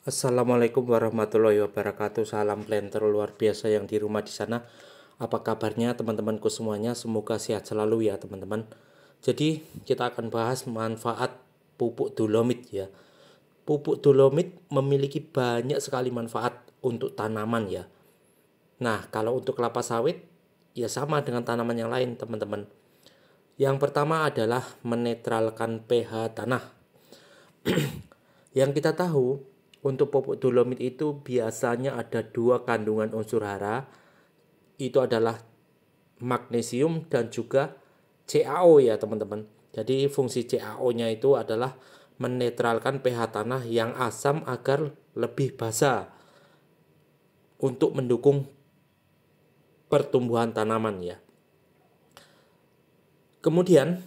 Assalamualaikum warahmatullahi wabarakatuh. Salam planter luar biasa yang di rumah di sana. Apa kabarnya teman-temanku semuanya? Semoga sehat selalu ya teman-teman. Jadi kita akan bahas manfaat pupuk dolomit ya. Pupuk dolomit memiliki banyak sekali manfaat untuk tanaman ya. Nah, kalau untuk kelapa sawit ya sama dengan tanaman yang lain teman-teman. Yang pertama adalah menetralkan pH tanah. Yang kita tahu, untuk pupuk dolomit itu biasanya ada dua kandungan unsur hara, itu adalah magnesium dan juga CaO ya teman-teman. Jadi fungsi CaO-nya itu adalah menetralkan pH tanah yang asam agar lebih basa untuk mendukung pertumbuhan tanaman ya. Kemudian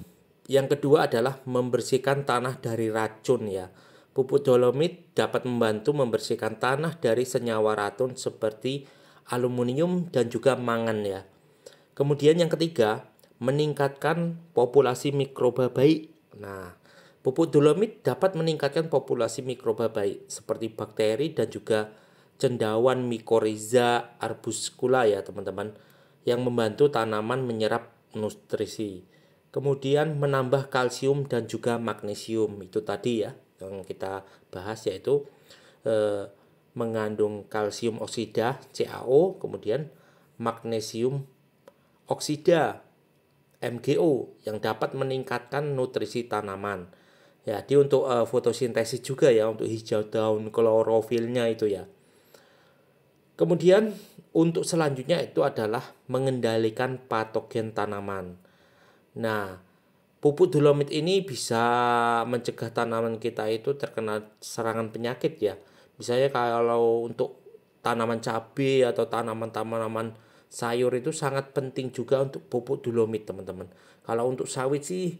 yang kedua adalah membersihkan tanah dari racun ya. Pupuk dolomit dapat membantu membersihkan tanah dari senyawa racun seperti aluminium dan juga mangan ya. Kemudian yang ketiga, meningkatkan populasi mikroba baik. Nah, pupuk dolomit dapat meningkatkan populasi mikroba baik seperti bakteri dan juga cendawan mycorrhiza arbuscula ya teman-teman, yang membantu tanaman menyerap nutrisi. Kemudian menambah kalsium dan juga magnesium, itu tadi ya yang kita bahas, yaitu mengandung kalsium oksida CaO, kemudian magnesium oksida MgO yang dapat meningkatkan nutrisi tanaman. Ya, dia untuk fotosintesis juga ya, untuk hijau daun klorofilnya itu ya. Kemudian untuk selanjutnya itu adalah mengendalikan patogen tanaman. Nah, pupuk dolomit ini bisa mencegah tanaman kita itu terkena serangan penyakit ya. Misalnya kalau untuk tanaman cabai atau tanaman-tanaman sayur itu sangat penting juga untuk pupuk dolomit teman-teman. Kalau untuk sawit sih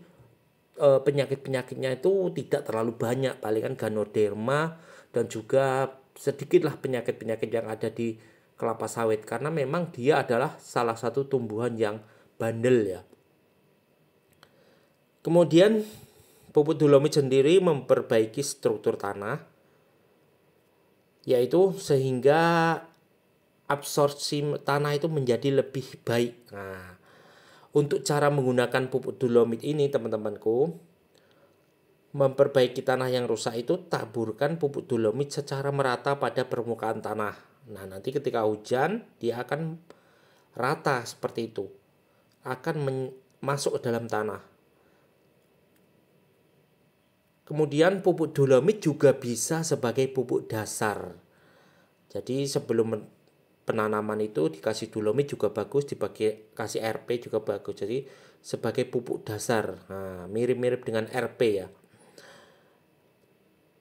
penyakit-penyakitnya itu tidak terlalu banyak, palingan ganoderma dan juga sedikitlah penyakit-penyakit yang ada di kelapa sawit karena memang dia adalah salah satu tumbuhan yang bandel ya. Kemudian pupuk dolomit sendiri memperbaiki struktur tanah, yaitu sehingga absorpsi tanah itu menjadi lebih baik. Nah, untuk cara menggunakan pupuk dolomit ini teman-temanku, memperbaiki tanah yang rusak itu taburkan pupuk dolomit secara merata pada permukaan tanah. Nah, nanti ketika hujan dia akan rata seperti itu, akan masuk ke dalam tanah. Kemudian pupuk dolomit juga bisa sebagai pupuk dasar. Jadi sebelum penanaman itu dikasih dolomit juga bagus, kasih RP juga bagus. Jadi sebagai pupuk dasar. Nah, mirip-mirip dengan RP ya.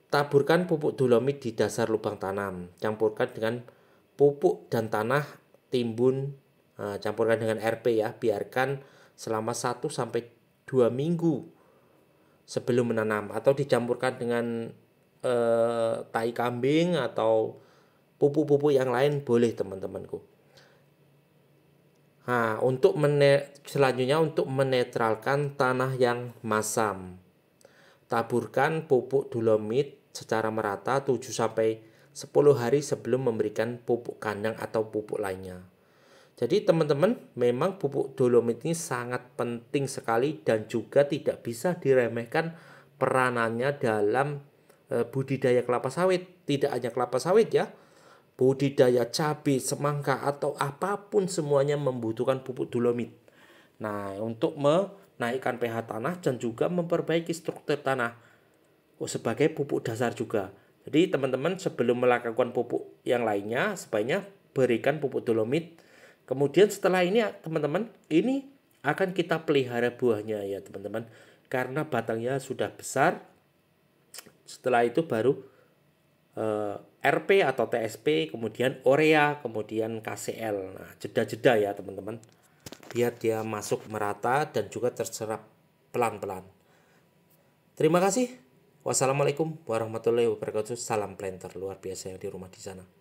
Taburkan pupuk dolomit di dasar lubang tanam. Campurkan dengan pupuk dan tanah timbun. Nah, campurkan dengan RP ya. Biarkan selama 1-2 minggu sebelum menanam, atau dicampurkan dengan tai kambing atau pupuk-pupuk yang lain boleh teman-temanku. Nah, selanjutnya untuk menetralkan tanah yang masam, taburkan pupuk dolomit secara merata 7-10 hari sebelum memberikan pupuk kandang atau pupuk lainnya. Jadi teman-teman, memang pupuk dolomit ini sangat penting sekali dan juga tidak bisa diremehkan peranannya dalam budidaya kelapa sawit. Tidak hanya kelapa sawit ya, budidaya cabai, semangka atau apapun semuanya membutuhkan pupuk dolomit. Nah, untuk menaikkan pH tanah dan juga memperbaiki struktur tanah sebagai pupuk dasar juga. Jadi teman-teman sebelum melakukan pupuk yang lainnya sebaiknya berikan pupuk dolomit. Kemudian setelah ini teman-teman, ini akan kita pelihara buahnya ya teman-teman, karena batangnya sudah besar. Setelah itu baru RP atau TSP, kemudian Urea, kemudian KCl. Nah, jeda-jeda ya teman-teman, biar dia masuk merata dan juga terserap pelan-pelan. Terima kasih. Wassalamualaikum warahmatullahi wabarakatuh. Salam planter luar biasa yang di rumah di sana.